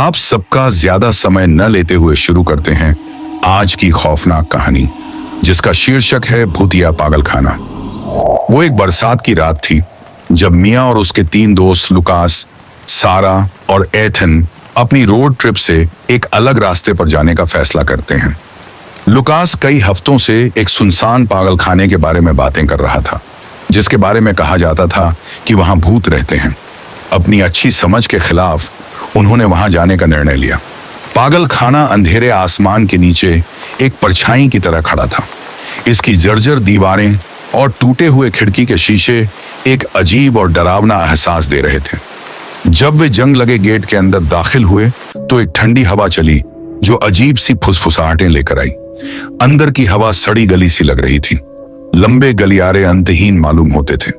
आप सबका ज्यादा समय न लेते हुए शुरू करते हैं आज की खौफनाक कहानी, जिसका शीर्षक है भूतिया पागलखाना। वो एक बरसात की रात थी जब मिया और उसके 3 दोस्त लुकास, सारा और एथन अपनी रोड ट्रिप से एक अलग रास्ते पर जाने का फैसला करते हैं। लुकास कई हफ्तों से एक सुनसान पागलखाने के बारे में बातें कर रहा था, जिसके बारे में कहा जाता था कि वहां भूत रहते हैं। अपनी अच्छी समझ के खिलाफ उन्होंने वहां जाने का निर्णय लिया। पागलखाना अंधेरे आसमान के नीचे एक परछाई की तरह खड़ा था। इसकी जर्जर दीवारें और टूटे हुए खिड़की के शीशे एक अजीब और डरावना एहसास दे रहे थे। जब वे जंग लगे गेट के अंदर दाखिल हुए तो एक ठंडी हवा चली जो अजीब सी फुसफुसाहटें लेकर आई। अंदर की हवा सड़ी गली सी लग रही थी। लंबे गलियारे अंतहीन मालूम होते थे,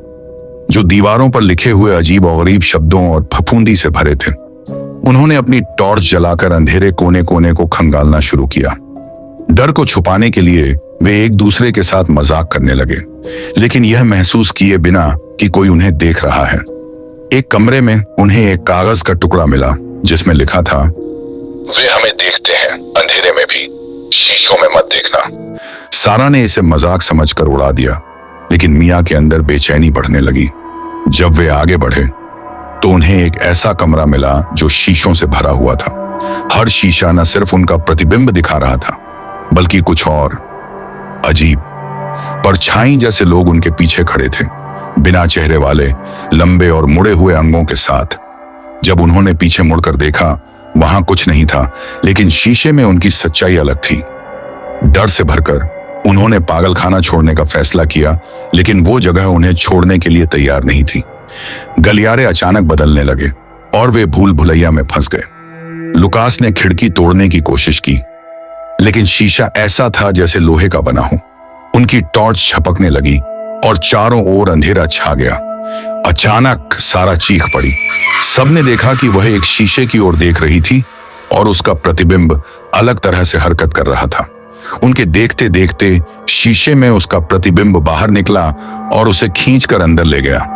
जो दीवारों पर लिखे हुए अजीब और गरीब शब्दों और फफूंदी से भरे थे। उन्होंने अपनी टॉर्च जलाकर अंधेरे कोने कोने को खंगालना शुरू किया। डर को छुपाने के लिए वे एक दूसरे के साथ मजाक करने लगे, लेकिन यह महसूस किए बिना कि कोई उन्हें देख रहा है। एक कमरे में उन्हें एक कागज का टुकड़ा मिला जिसमें लिखा था, वे हमें देखते हैं अंधेरे में भी, शीशों में मत देखना। सारा ने इसे मजाक समझकर उड़ा दिया, लेकिन मिया के अंदर बेचैनी बढ़ने लगी। जब वे आगे बढ़े तो उन्हें एक ऐसा कमरा मिला जो शीशों से भरा हुआ था। हर शीशा न सिर्फ उनका प्रतिबिंब दिखा रहा था, बल्कि कुछ और अजीब परछाई जैसे लोग उनके पीछे खड़े थे, बिना चेहरे वाले, लंबे और मुड़े हुए अंगों के साथ। जब उन्होंने पीछे मुड़कर देखा, वहां कुछ नहीं था, लेकिन शीशे में उनकी सच्चाई अलग थी। डर से भरकर उन्होंने पागलखाना छोड़ने का फैसला किया, लेकिन वो जगह उन्हें छोड़ने के लिए तैयार नहीं थी। गलियारे अचानक बदलने लगे और वे भूल भुलैया में फंस गए। लुकास ने खिड़की तोड़ने की कोशिश की, लेकिन शीशा ऐसा था जैसे लोहे का बना हो। उनकी टॉर्च छपकने लगी और चारों ओर अंधेरा छा गया। अचानक सारा चीख पड़ी। सबने देखा कि वह एक शीशे की ओर देख रही थी और उसका प्रतिबिंब अलग तरह से हरकत कर रहा था। उनके देखते देखते शीशे में उसका प्रतिबिंब बाहर निकला और उसे खींचकर अंदर ले गया।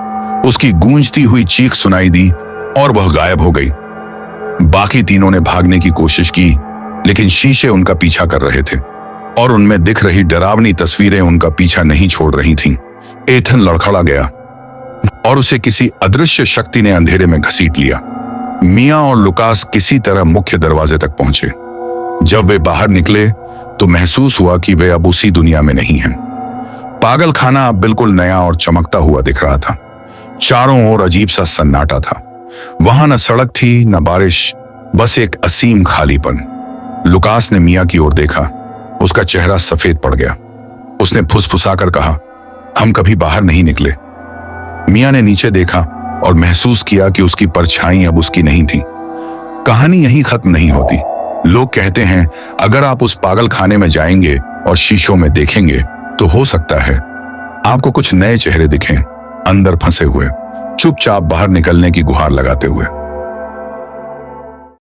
उसकी गूंजती हुई चीख सुनाई दी और वह गायब हो गई। बाकी तीनों ने भागने की कोशिश की, लेकिन शीशे उनका पीछा कर रहे थे और उनमें दिख रही डरावनी तस्वीरें उनका पीछा नहीं छोड़ रही थीं। एथन लड़खड़ा गया और उसे किसी अदृश्य शक्ति ने अंधेरे में घसीट लिया। मिया और लुकास किसी तरह मुख्य दरवाजे तक पहुंचे। जब वे बाहर निकले तो महसूस हुआ कि वे अब उसी दुनिया में नहीं हैं। पागलखाना अब बिल्कुल नया और चमकता हुआ दिख रहा था। चारों ओर अजीब सा सन्नाटा था। वहां न सड़क थी न बारिश, बस एक असीम खालीपन। लुकास ने मिया की ओर देखा। उसका चेहरा सफेद पड़ गया। उसने फुसफुसाकर कहा, हम कभी बाहर नहीं निकले। मिया ने नीचे देखा और महसूस किया कि उसकी परछाई अब उसकी नहीं थी। कहानी यहीं खत्म नहीं होती। लोग कहते हैं अगर आप उस पागलखाने में जाएंगे और शीशों में देखेंगे तो हो सकता है आपको कुछ नए चेहरे दिखें, अंदर फंसे हुए, चुपचाप बाहर निकलने की गुहार लगाते हुए।